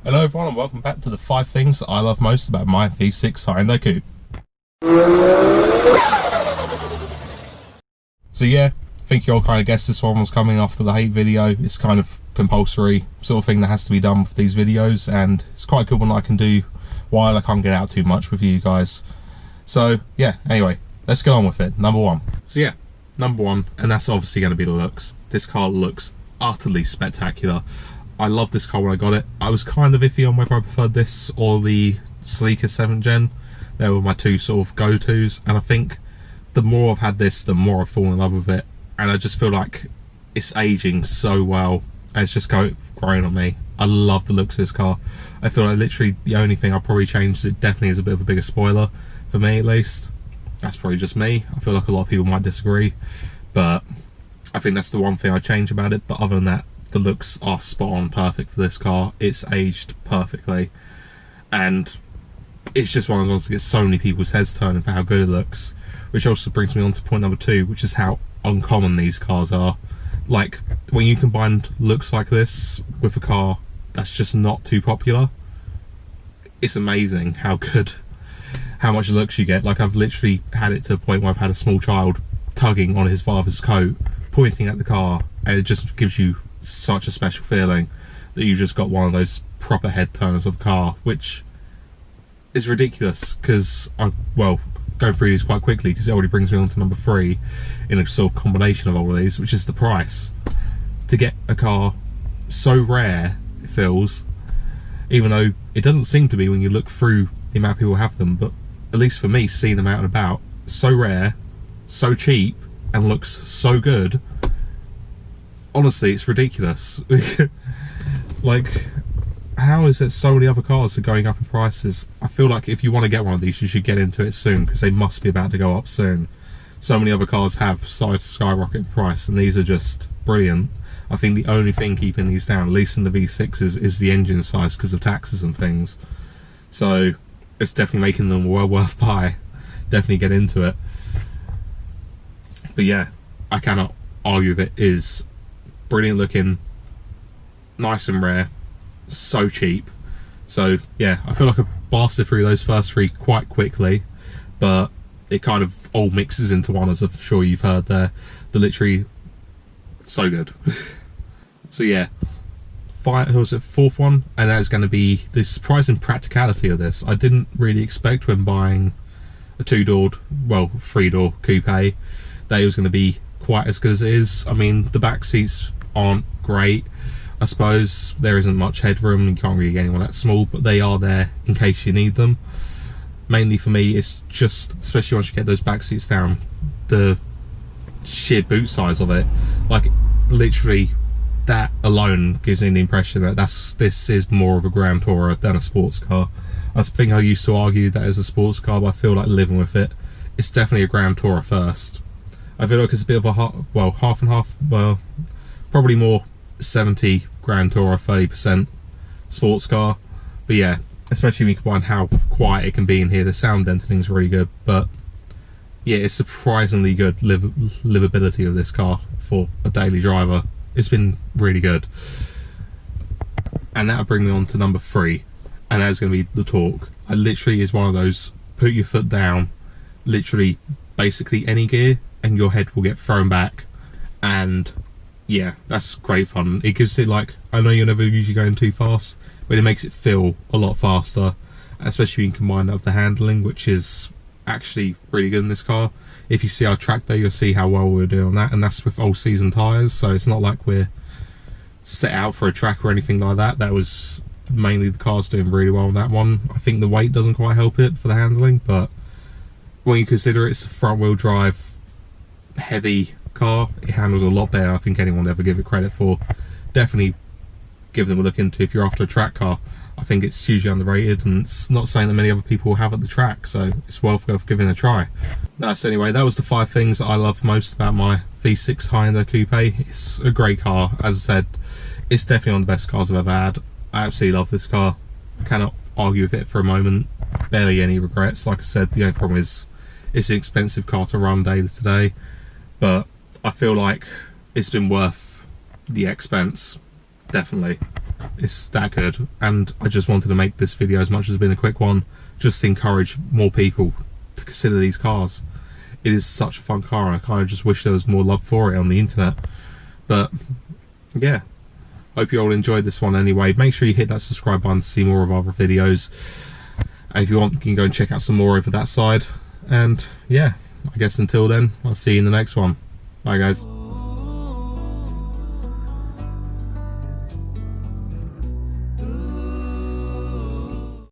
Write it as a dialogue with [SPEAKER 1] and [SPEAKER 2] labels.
[SPEAKER 1] Hello everyone and welcome back to the 5 things that I love most about my V6 Hyundai Coupe. So yeah, I think you all kind of guessed this one was coming after the hate video. It's kind of compulsory sort of thing that has to be done with these videos, and it's quite a good one that I can do while I can't get out too much with you guys. So yeah, anyway, let's get on with it. Number 1. So yeah, number 1, and that's obviously going to be the looks. This car looks utterly spectacular. I love this car when I got it. I was kind of iffy on whether I preferred this or the sleeker 7th gen. They were my two sort of go-tos, and I think the more I've had this, the more I've fallen in love with it. And I just feel like it's aging so well, and it's just growing on me. I love the looks of this car. I feel like literally the only thing I'll probably change is it definitely is a bit of a bigger spoiler, for me at least. That's probably just me. I feel like a lot of people might disagree, but I think that's the one thing I'd change about it. But other than that, the looks are spot on perfect for this car. It's aged perfectly, and it's just one of those ones that gets so many people's heads turning for how good it looks, which also brings me on to point number 2, which is how uncommon these cars are. Like, when you combine looks like this with a car that's just not too popular, it's amazing how much looks you get. Like, I've literally had it to a point where I've had a small child tugging on his father's coat, pointing at the car, and it just gives you such a special feeling that you just got one of those proper head turners of a car, which is ridiculous. Because well, go through these quite quickly because it already brings me on to number 3 in a sort of combination of all of these, which is the price. To get a car so rare, it feels, even though it doesn't seem to be when you look through the amount of people who have them, but at least for me, seeing them out and about, so rare, so cheap, and looks so good. Honestly, it's ridiculous. Like, how is it so many other cars are going up in prices? I feel like if you want to get one of these, you should get into it soon, because they must be about to go up soon. So many other cars have started to skyrocket in price, and these are just brilliant. I think the only thing keeping these down, at least in the V6s, is the engine size because of taxes and things. So it's definitely making them well worth buy. Definitely get into it. But yeah, I cannot argue with it. It is brilliant looking, nice and rare, so cheap. So yeah, I feel like I've blasted through those first 3 quite quickly, but it kind of all mixes into one, as I'm sure you've heard there. They're literally so good. So yeah, who was it, 4th one, and that is going to be the surprising practicality of this. I didn't really expect when buying a 2-door, well, 3-door coupe, that it was going to be quite as good as it is. I mean, the back seats aren't great. I suppose there isn't much headroom, you can't really get anyone that small, but they are there in case you need them. Mainly for me, it's just, especially once you get those back seats down, the sheer boot size of it. Like, literally, that alone gives me the impression that this is more of a Grand Tourer than a sports car. I think I used to argue that it was a sports car, but I feel like living with it. It's definitely a Grand Tourer first. I feel like it's a bit of a half and half. Well, probably more 70 Grand Tourer, 30% sports car. But yeah, especially when you combine how quiet it can be in here. The sound deadening is really good, but yeah, it's surprisingly good livability of this car for a daily driver. It's been really good. And that'll bring me on to number 3, and that's going to be the torque. I literally is one of those, put your foot down, literally basically any gear, and your head will get thrown back. And yeah, that's great fun. It gives it, like, I know you're never usually going too fast, but it makes it feel a lot faster, especially when you combine that with the handling, which is actually really good in this car. If you see our track there, you'll see how well we're doing on that, and that's with old season tyres, so it's not like we're set out for a track or anything like that. That was mainly the car's doing really well on that one. I think the weight doesn't quite help it for the handling, but when you consider it's a front wheel drive heavy car, it handles a lot better I think anyone would ever give it credit for. Definitely give them a look into if you're after a track car. I think it's hugely underrated, and it's not something that many other people have at the track, so it's worth giving a try. So anyway, that was the 5 things that I love most about my V6 Hyundai Coupe. It's a great car. As I said, it's definitely one of the best cars I've ever had. I absolutely love this car. Cannot argue with it for a moment. Barely any regrets. Like I said, the only problem is it's an expensive car to run day to day, but I feel like it's been worth the expense, definitely. It's that good, and I just wanted to make this video, as much as it's been a quick one, just to encourage more people to consider these cars. It is such a fun car. I kind of just wish there was more love for it on the internet. But yeah, hope you all enjoyed this one anyway. Make sure you hit that subscribe button to see more of our other videos. And if you want, you can go and check out some more over that side. And yeah, I guess until then, I'll see you in the next one. Bye guys.